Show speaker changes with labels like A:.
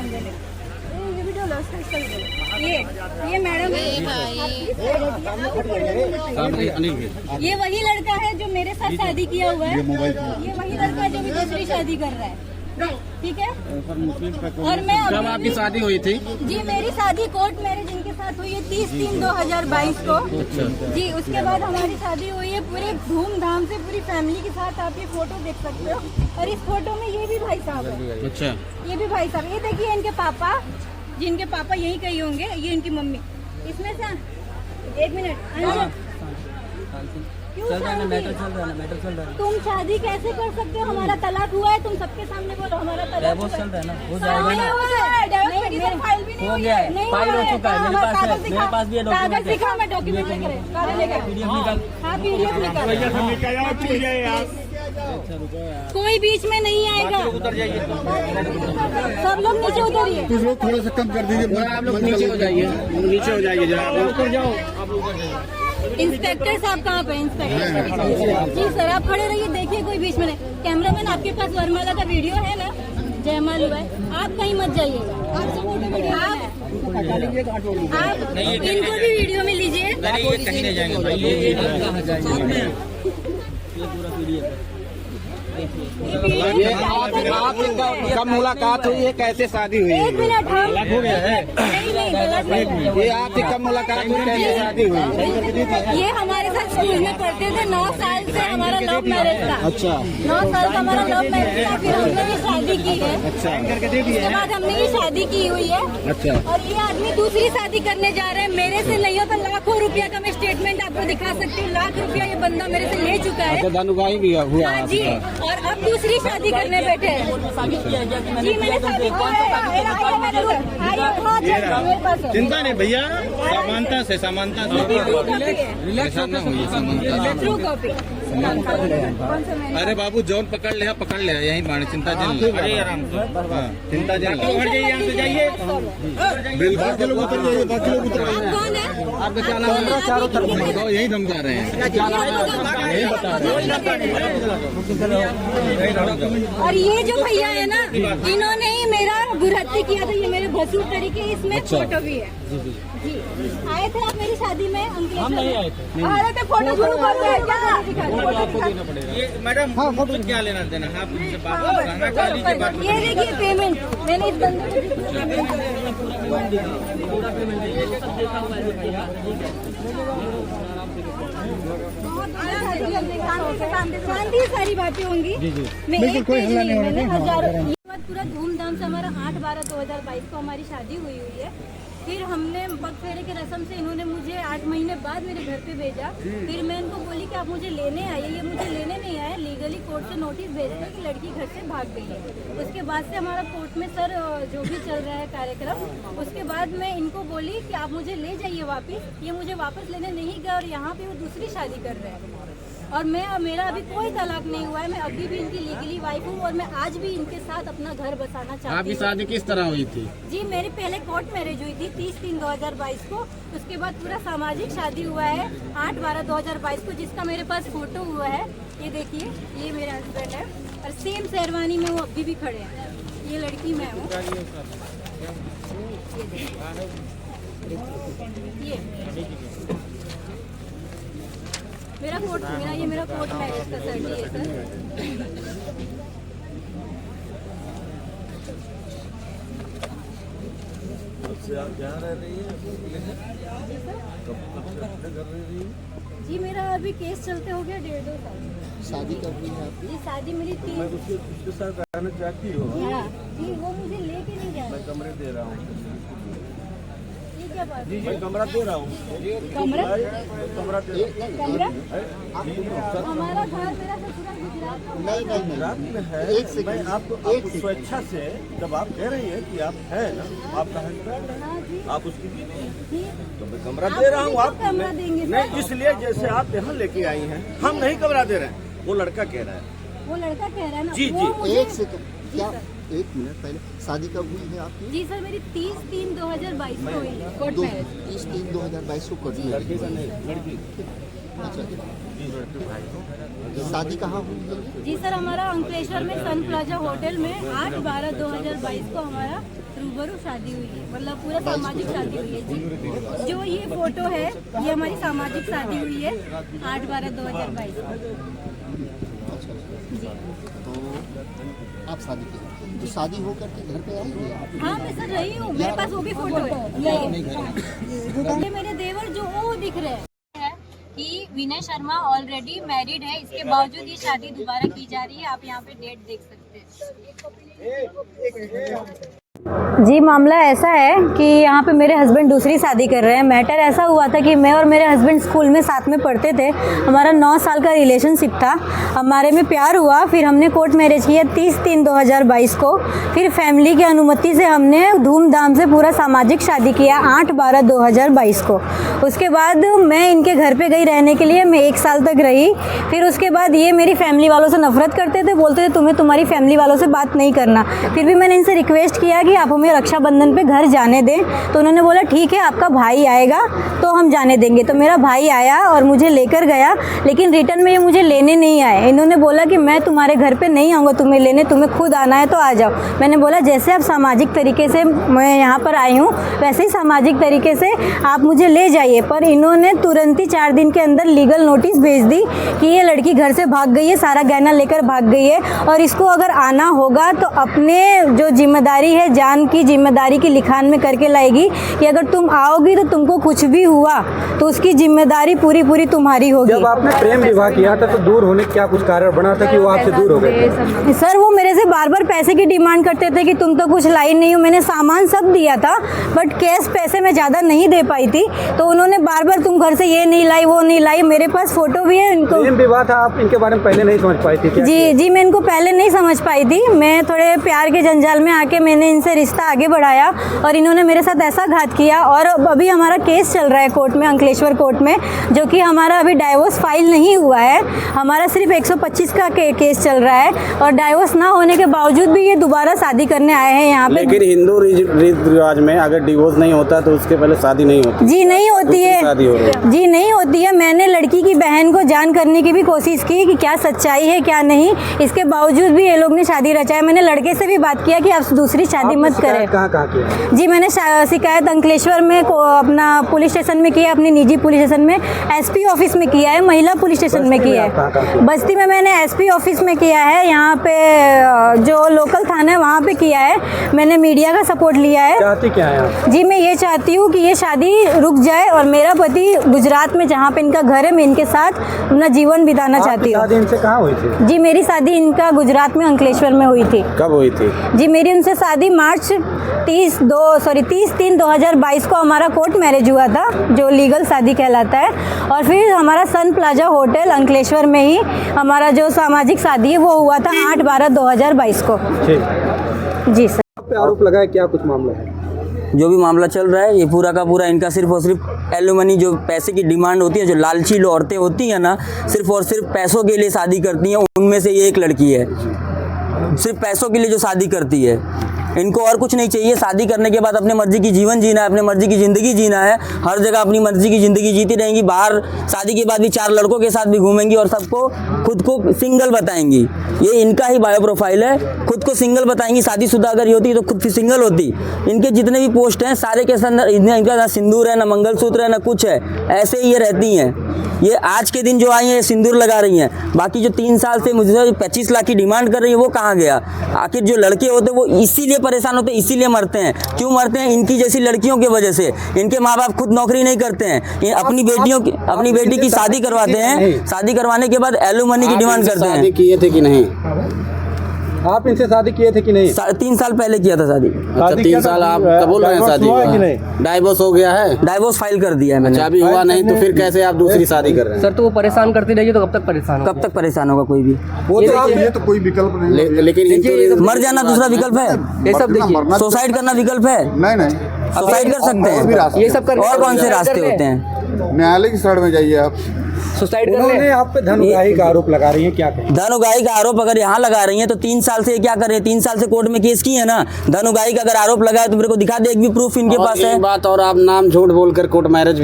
A: ये वीडियो लो, ये मैडम, ये वही लड़का है जो मेरे साथ शादी किया हुआ है। ये वही लड़का है जो भी दूसरी शादी कर रहा है, ठीक है। और मैं
B: जब आपकी शादी हुई थी?
A: जी मेरी शादी कोर्ट मैरिज इनके साथ हुई है 30/3/2022 को। जी उसके बाद हमारी शादी हुई है पूरे धूमधाम से, पूरी फैमिली के साथ। आप ये फोटो देख सकते हो, और इस फोटो में ये भी भाई साहब है।
B: अच्छा,
A: ये भी भाई साहब, ये देखिए इनके पापा, जिनके पापा यही कहीं होंगे, ये इनकी मम्मी। इसमें से 1 मिनट, क्यों मैटर चल रहा है? तुम शादी कैसे कर सकते हो? हमारा तलाक हुआ है, तुम सबके सामने बोलो हमारा तलाक
C: चल रहा है ना, हो
A: जाएगा ना। फाइल भी नहीं हुई है,
C: फाइल हो चुका है, मेरे पास है, मेरे पास भी है डॉक्यूमेंट।
A: कागज दिखा, मैं डॉक्यूमेंट लेकर
C: पीडीएफ निकाल।
A: हाँ पीडीएफ निकाल। कोई बीच में नहीं आएगा, सब लोग नीचे उतरिए।
D: कुछ लोग थोड़ा सा कम कर दीजिए,
B: आप लोग नीचे हो जाइए, नीचे हो जाइए जरा, ऊपर जाओ।
A: इंस्पेक्टर साहब कहाँ पे? इंस्पेक्टर जी सर आप खड़े रहिए, देखिए कोई बीच में नहीं। कैमरामैन आपके पास वर्माला का वीडियो है ना, जयमाल हुआ है, आप कहीं मत जाइएगा। आप इनको भी वीडियो में लीजिए।
C: कहीं नहीं जाएंगे,
B: कब मुलाकात हुई है, कैसे शादी हुई है?
A: 1 मिनट, हम
B: हो गया है।
A: नहीं गलत है।
B: ये आपकी कब मुलाकात हुई, कैसे शादी हुई?
A: ये हमारे साथ स्कूल में पढ़ते थे, 9 साल से हमारा लव मैरिज था।
B: अच्छा,
A: 9 साल का हमारा लव मैरिज था, फिर हमने ये शादी की है।
B: अच्छा,
A: उसके बाद हमने ये शादी की हुई है।
B: अच्छा।
A: और ये आदमी दूसरी शादी करने जा रहे हैं, मेरे से नहीं हो तो लाखों रुपया का मैं स्टेटमेंट आपको दिखा सकती हूँ। लाख रुपया ये बंदा मेरे से ले चुका है।
B: धनुगाही भी हुआ?
A: हाँ जी, और अब दूसरी शादी करने बैठे हैं। जी मैंने शादी
B: चिंता नहीं भैया, समानता से, समानता से।
A: True copy.
B: अरे बाबू जौन पकड़ ले यही बाणी, चिंता जन, आराम से, चिंता जन।
D: जाइए, बाकी लोग उतर जाइए, बाकी लोग उतर जाइए।
A: कौन है?
B: आपका क्या नाम है? चारों तरफ यही धमका रहे हैं, यही बता रहे हैं।
A: और ये जो भैया है ना, इन्होंने ही मेरा बुरहत्ती किया था। ये मेरे भसूर तरीके, इसमें फोटो भी है। जी आए थे आप मेरी शादी में? हम नहीं आए थे। फोटो शुरू कर रहे हैं क्या?
B: आपको देना पड़ेगा। ये मैडम फोटो क्या लेना देना है? आप मुझसे बात
A: ये देखिए पेमेंट मैंने इस बंदे शांति सारी बातें होंगी। मैं कोई हल्ला नहीं होने देंगे। पूरा धूमधाम से हमारा 8/12/2022 को हमारी शादी हुई है। फिर हमने पग फेरे के रस्म से इन्होंने मुझे 8 महीने बाद मेरे घर पे भेजा। फिर मैं इनको बोली कि आप मुझे लेने आइए, ये मुझे लेने नहीं आए। लीगली कोर्ट से नोटिस भेजते कि लड़की घर से भाग गई है। उसके बाद से हमारा कोर्ट में सर जो भी चल रहा है कार्यक्रम, उसके बाद मैं इनको बोली कि आप मुझे ले जाइए वापस। ये मुझे वापस लेने नहीं गए और यहाँ पे वो दूसरी शादी कर रहे हैं। और मेरा अभी कोई तलाक नहीं हुआ है, मैं अभी भी इनकी लीगली वाइफ हूँ और मैं आज भी इनके साथ अपना घर बसाना चाहती हूँ।
B: आपकी शादी किस तरह हुई थी?
A: जी मेरी पहले कोर्ट मैरिज हुई थी 30/3/2022 को। उसके बाद पूरा सामाजिक शादी हुआ है 8/12/2022 को, जिसका मेरे पास फोटो हुआ है। ये देखिए, ये मेरे हस्बैंड है और सेम शेरवानी में वो अभी भी खड़े हैं। ये लड़की मैं हूँ। ये मेरा कोर्ट मैरिज का सर्टिफिकेट है।
D: आप जहाँ रह रही है कब कर रही है?
A: जी मेरा अभी केस चलते हो गया 1.5-2 साल।
D: शादी कब हुई है आपकी?
A: ये शादी मेरी 3।
D: उसके साथ रहना चाहती हो?
A: जी वो मुझे लेके नहीं जा रहा।
D: मैं कमरे दे रहा हूँ।
A: ये क्या बात
D: जी मैं कमरा दे रहा हूँ।
A: कमरा
D: कमरा दे
A: कमरा हमारा घर मेरा ससुराल गुजरात में।
D: गुजरात में है। मैं आपको स्वेच्छा से जब आप कह रही हैं कि आप हैं ना, आपका हस्बैंड है, आप उसकी बीवी हैं, तो मैं कमरा दे रहा हूँ। आप
A: कमरा देंगे
D: नहीं, इसलिए जैसे आप यहाँ लेके आई हैं, हम नहीं कमरा दे रहे हैं, वो लड़का कह रहा है।
A: वो लड़का कह रहा है ना।
D: जी
A: जी
E: एक सेकंड, क्या 1 मिनट पहले शादी कब हुई है आपकी?
A: जी सर मेरी 30/3/2022 को हुई है कोर्ट मैरिज।
E: 30/3/2022 को कोर्ट
D: लड़के का नहीं, लड़की।
E: अच्छा, शादी कहाँ हुई है?
A: जी सर हमारा अंकलेश्वर में सन प्लाजा होटल में 8/12/2022 को हमारा रूबरू शादी हुई है, मतलब पूरा सामाजिक शादी हुई है जी। जो ये फोटो है ये हमारी सामाजिक शादी हुई है 8/12/2022 जी।
E: तो आप शादी की तो शादी हो करके घर पे आई हैं?
A: हाँ मैं सर रही हूँ, मेरे पास वो भी फोटो है। ये मेरे देवर जो वो दिख रहे हैं कि विनय शर्मा ऑलरेडी मैरिड है, इसके बावजूद ये शादी दोबारा की जा रही है। आप यहाँ पे डेट देख सकते हैं जी। मामला ऐसा है कि यहाँ पे मेरे हस्बैंड दूसरी शादी कर रहे हैं। मैटर ऐसा हुआ था कि मैं और मेरे हस्बैंड स्कूल में साथ में पढ़ते थे। हमारा 9 साल का रिलेशनशिप था, हमारे में प्यार हुआ, फिर हमने कोर्ट मैरिज किया 30/3/2022 को। फिर फैमिली की अनुमति से हमने धूमधाम से पूरा सामाजिक शादी किया 8/12/2022 को। उसके बाद मैं इनके घर पर गई रहने के लिए, मैं 1 साल तक रही। फिर उसके बाद ये मेरी फैमिली वालों से नफरत करते थे, बोलते थे तुम्हें तुम्हारी फैमिली वालों से बात नहीं करना। फिर भी मैंने इनसे रिक्वेस्ट किया कि आप हमें रक्षाबंधन पे घर जाने दें, तो उन्होंने बोला ठीक है आपका भाई आएगा तो हम जाने देंगे। तो मेरा भाई आया और मुझे लेकर गया, लेकिन रिटर्न में ये मुझे लेने नहीं आए। इन्होंने बोला कि मैं तुम्हारे घर पे नहीं आऊँगा तुम्हें लेने, तुम्हें खुद आना है तो आ जाओ। मैंने बोला जैसे आप सामाजिक तरीके से मैं यहाँ पर आई हूँ वैसे ही सामाजिक तरीके से आप मुझे ले जाइए। पर इन्होंने तुरंत ही 4 दिन के अंदर लीगल नोटिस भेज दी कि ये लड़की घर से भाग गई है, सारा गहना लेकर भाग गई है, और इसको अगर आना होगा तो अपने जो जिम्मेदारी है जान की जिम्मेदारी की लिखान में करके लाएगी कि अगर तुम आओगी तो तुमको कुछ भी हुआ तो उसकी जिम्मेदारी पूरी तुम्हारी होगी।
F: जब आपने प्रेम विवाह किया था तो दूर होने का क्या कुछ कारण बना था कि वो आपसे दूर हो गए?
A: सर वो मेरे से बार बार पैसे की डिमांड करते थे कि तुम तो कुछ लाई नहीं हो। मैंने सामान सब दिया था बट कैश पैसे मैं ज़्यादा नहीं दे पाई थी, तो उन्होंने बार बार तुम घर से ये नहीं लाई वो नहीं लाई। मेरे पास फोटो भी है। इनको
F: प्रेम विवाह था, आप इनके बारे में पहले नहीं समझ पाई थी क्या?
A: जी मैं इनको पहले नहीं समझ पाई थी। मैं थोड़े प्यार के जंजाल में आके मैंने इनसे रिश्ता आगे बढ़ाया और इन्होंने मेरे साथ ऐसा घात किया। और अभी हमारा केस चल रहा है कोर्ट में, अंकलेश्वर कोर्ट में, जो कि हमारा अभी डाइवोर्स फाइल नहीं हुआ है। हमारा सिर्फ 125 का केस चल रहा है और डाइवोर्स ना होने के बावजूद भी ये दोबारा शादी करने आए हैं यहाँ पे।
G: लेकिन हिंदू रीति रिवाज में अगर डिवोर्स नहीं होता तो उसके पहले शादी नहीं होती।
A: जी नहीं होती है, जी नहीं होती है। मैंने लड़की की बहन को जान करने की भी कोशिश की कि क्या सच्चाई है क्या नहीं, इसके बावजूद भी ये लोग ने शादी रचाया। मैंने लड़के से भी बात किया कि आप दूसरी शादी मत करें।
F: कहाँ किया?
A: जी मैंने शिकायत अंकलेश्वर में अपना पुलिस स्टेशन में किया, अपनी निजी पुलिस स्टेशन में, एसपी ऑफिस में किया है, महिला पुलिस स्टेशन में किया है। बस्ती में मैंने एसपी ऑफिस में किया है, यहाँ पे जो लोकल थाना है वहाँ पे किया है। मैंने मीडिया का सपोर्ट लिया है।
F: चाहती क्या है आप?
A: जी मैं ये चाहती हूँ कि ये शादी रुक जाए और मेरा पति गुजरात में जहाँ पे इनका घर है मैं इनके साथ अपना जीवन बिताना चाहती हूँ।
F: शादी इनसे कहाँ हुई थी?
A: जी मेरी शादी इनका गुजरात में अंकलेश्वर में हुई थी।
G: कब हुई थी?
A: जी मेरी उनसे शादी मार्च 30/3/2022 को हमारा कोर्ट मैरिज हुआ था, जो लीगल शादी कहलाता है। और फिर हमारा सन प्लाजा होटल अंकलेश्वर में ही हमारा जो सामाजिक शादी है वो हुआ था 8/12/2022 को। जी सर।
F: आप पे आरोप लगा है, क्या कुछ मामला है?
C: जो भी मामला चल रहा है ये पूरा का पूरा इनका सिर्फ और सिर्फ एलुमनी, जो पैसे की डिमांड होती है, जो लालची औरतें होती हैं ना, सिर्फ और सिर्फ पैसों के लिए शादी करती हैं। उनमें से ये एक लड़की है, सिर्फ पैसों के लिए जो शादी करती है। इनको और कुछ नहीं चाहिए। शादी करने के बाद अपने मर्जी की जीवन जीना है, अपने मर्जी की ज़िंदगी जीना है। हर जगह अपनी मर्जी की ज़िंदगी जीती रहेंगी। बाहर शादी के बाद भी 4 लड़कों के साथ भी घूमेंगी और सबको खुद को सिंगल बताएंगी। ये इनका ही बायो प्रोफाइल है, खुद को सिंगल बताएंगी। शादीशुदा अगर ये होती तो खुद सिंगल होती। इनके जितने भी पोस्ट हैं सारे के अंदर इनका ना सिंदूर है, ना मंगलसूत्र है, ना कुछ है। ऐसे ही ये रहती हैं। ये आज के दिन जो आई हैं सिंदूर लगा रही हैं। बाकी जो 3 साल से मुझे 25 लाख की डिमांड कर रही है वो कहाँ गया? आखिर जो लड़के होते हैं वो इसीलिए परेशान होते हैं, इसीलिए मरते हैं। क्यों मरते हैं? इनकी जैसी लड़कियों की वजह से। इनके माँ बाप खुद नौकरी नहीं करते हैं, ये अपनी बेटी की शादी करवाते हैं। शादी करवाने के बाद एलुमनी की डिमांड करते हैं।
G: शादी किए थे कि नहीं?
F: आप इनसे शादी किए थे कि नहीं?
C: 3 साल पहले किया था शादी।
G: अच्छा 3 साल आप कबूल रहे हैं शादी
F: कि नहीं?
G: डाइवोर्स हो गया है?
C: डाइवोर्स फाइल कर दिया है मैंने।
G: अभी हुआ नहीं तो फिर कैसे आप दूसरी शादी कर रहे हैं?
C: सर तो वो परेशान करती रहेगी तो कब तक परेशान होगा कोई भी?
E: वो तो ये तो कोई विकल्प नहीं है।
G: लेकिन
C: मर जाना दूसरा विकल्प है।
E: ये सब देखिए,
C: सुसाइड करना विकल्प है।
E: नहीं
C: सुसाइड कर सकते हैं।
E: ये
C: सब और कौन से रास्ते होते हैं?
E: न्यायालय की शरण में जाइए आप।
C: सुसाइड
F: उन्होंने आप पे धन उगाही का आरोप लगा रही हैं, क्या कहें?
C: धन उगाही का आरोप अगर यहाँ लगा रही हैं तो 3 साल से क्या कर रहे हैं? 3 साल से कोर्ट में केस की है ना। धन उगाही का अगर आरोप लगा है तो मेरे को दिखा दे एक भी प्रूफ इनके पास है।
G: बात और आप नाम झूठ बोलकर कोर्ट मैरिज